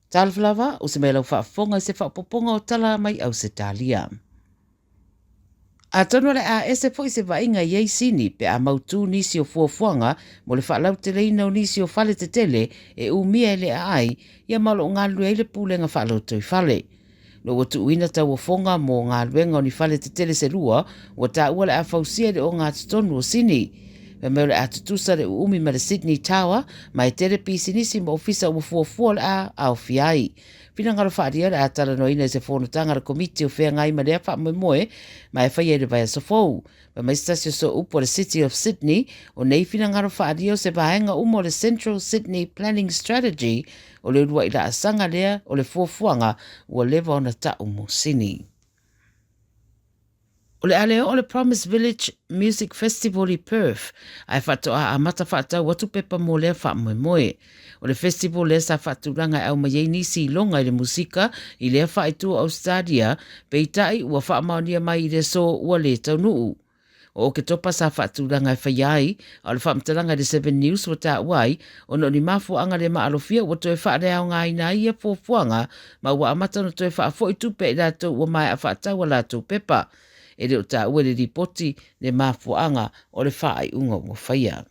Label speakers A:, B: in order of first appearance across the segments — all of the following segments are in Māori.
A: Tala Fou mai o se mea lau whaafonga se whaapoponga o Tala mai Ausetalia. A tono le a ese po i se vainga iei sini pe a mautu nisi o fuafuanga mo le whaalau te leina o nisi o fale te tele e umia ele a ai ia malo ngā lue le pūlenga whaalau tui fale. No watu uina tau o fonga mo ngā luenga o ni fale te tele se lua o ta ua le a fausia le o ngā tutonu o sini. Me mele a tutusa le umi ma le Sydney Tower mai tere pisi nisi mo ofisa o fuafua le a au fiai. Pina ngaro whaaria le a tala no ina se whonutanga le komiti o whea ngai ma lea wha moe mai whaia le vai a sofou. Ma mai stasio so upo le City of Sydney o nei pina ngaro whaaria se vahenga umo le Central Sydney Planning Strategy o le urua ila asanga lea o le fuafuanga ua lewa o na tau mo sini. O le aleo o le Promise Village Music Festival i Perth, ai whatoa a mata whatau watu pepa mo lea wha moe. O le festival lea sa whaturanga au mai nisi i longa i le musika i lea wha i tua Australia, pe i tai ua wha maonia mai i le so ua le tau nuu. O ke topa sa whaturanga i whaiai, o le whamtalanga i le 7 News wa ta uai, o no ni mafu anga le maalofia ua toe wha rea o ngā ina ia fuafuanga, ma ua amata no toe wha fo i tupe i lato ua mai a whatau a lato pepa. E reo ta ue le ripoti le mafuanga o le whaai unga o whaia.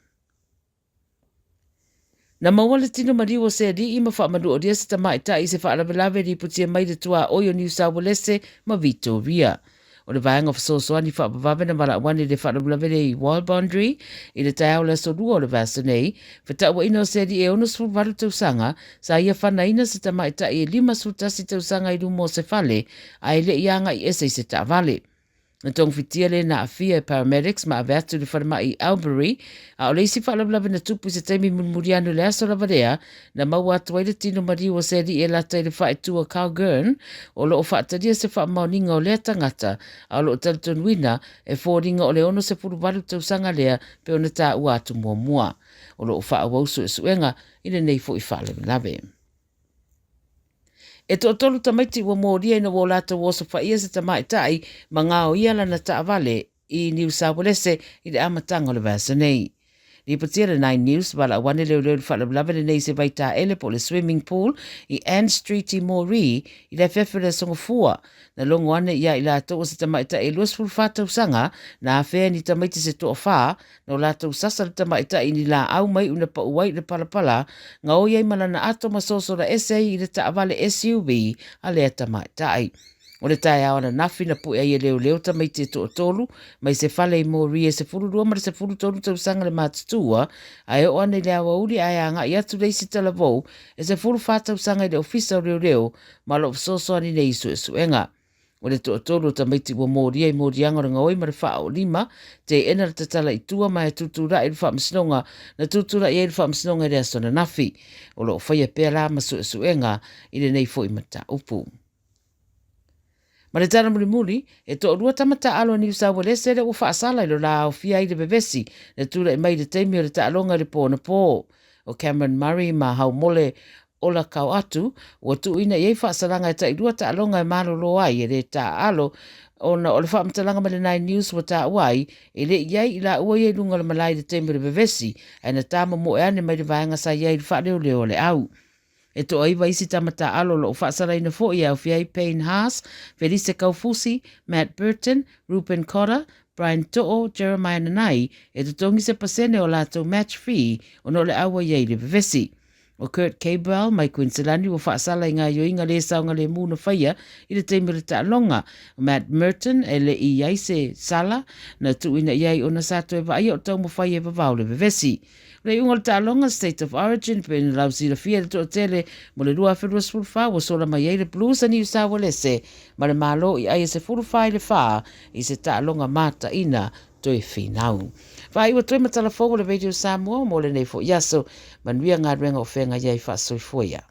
A: Na maua le tino mariwa se ri ima wha manu o ria se tamai ta i se wha alavelave ripoti mai le tua oio New South Wales ma Victoria. O le vaenga whasosoani wha apavave na mara wani le wha alavelave i Wild Boundary i le tai au le sorua o le vasa nei, whata ua ina o se ri e ono sfu varu tausanga sa ia whana ina se tamai ta i 5 sutasi tausanga i rumo se fale a ele ianga i ese i se ta vale. Na tong fitia le na afia paramedics ma avertu le whanama i Albury, a o leisi whaalablawe na tupu se taimi muriano le aso lavarea, na maua atuai le tino mariwa se ri e lata i le whae tua Calgern, o lo o whaataria se wha maoninga o lea tangata, a o lo o talitonu wina e fōringa o le ono se puru waru tausanga lea pe o na tā ua atu mua mua. O lo o wha awausu e suenga i le neifo i whaalewe. E to tolu tamaiti ua mōria ina wō lata wōsa whaia se tamai tai ma ngā o ia lana ta avale i New South Wales i le amatanga o le vasa nei. Ripatia le 9 News wala wane leo leo whaalablave le nei se vaita ele po le swimming pool i Ann Street i Moree i le whewhi le songofua. Na longo ane ia i la tau se tamaita e luas fulu whātau sanga na awhea ni tamaiti se toa whā na o la tau sasa le tamaita i ni la au mai una pa uai le palapala nga o iei malana ato masoso la essay i le taavale SUV a lea tamaita ai. O le tae awana nafi na pui ai leo leo tamaiti e toa tolu, mai se whale i Moree e se furu rua mara se furu tolu tau sanga le mātutua, a e o ane lea wauri ai anga i atu reisi talavou, e se furu whātau sanga i le ofisa o leo leo, ma lo soso ani ne isu e suenga. O le toa tolu tamaiti wa Moree i Morianga ringa oi mara wha o lima, te ena le tatala i tua mai tutura i le wha msinonga, na tutura i le wha msinonga i le asona nafi, o lo whaia pēr la masu e suenga i le nei fo i mata upu. Ma le tana muri e to rua tamata alo New South Wales le o whaasala i lo la o fia i le bevesi le tula i mai le teimi o le taalonga le pōna pō. O Cameron Murray ma hau mole ola kau atu o tu ina iei whaasalanga e ta i rua taalonga e malo lo ai e le ta alo o na o le whaamtalanga ma le 9 News wa ta uai e le iei i la ua iei lunga le malai le teimi le bevesi e na tama mo e ane mai le vaenga sa iei le wha leo leo le au. E to aiva isi tamata alo lo whaasara ina fo i au fiai Payne Haas, Felice Kaufusi, Matt Burton, Ruben Cotter, Brian To'o, Jeremiah Nanai, e to tongi se pasene o lato match fee o no le awa iei le vevesi. O Kurt Cabell, mai Queensland, o whaasala i ngā yoinga le saunga le mūna whaia i le teimere ta longa. Matt Merton, e le i iei se sala, na tuina iei o na sato e vai o tau mo whaia e vavau le vevesi. Le unga ta longa State of Origin pe ni lausi la fia le to tele mo le lua whedua sfulwha wa sola mai ei le blues a New South Wales ma le malo i aia se fulwha i le wha i se ta longa mata ina toi whinau. Wha iwa toi matala fogo le Radio Samoa mo le neifo yaso manuia ngā renga o whenga iei wha soifoia.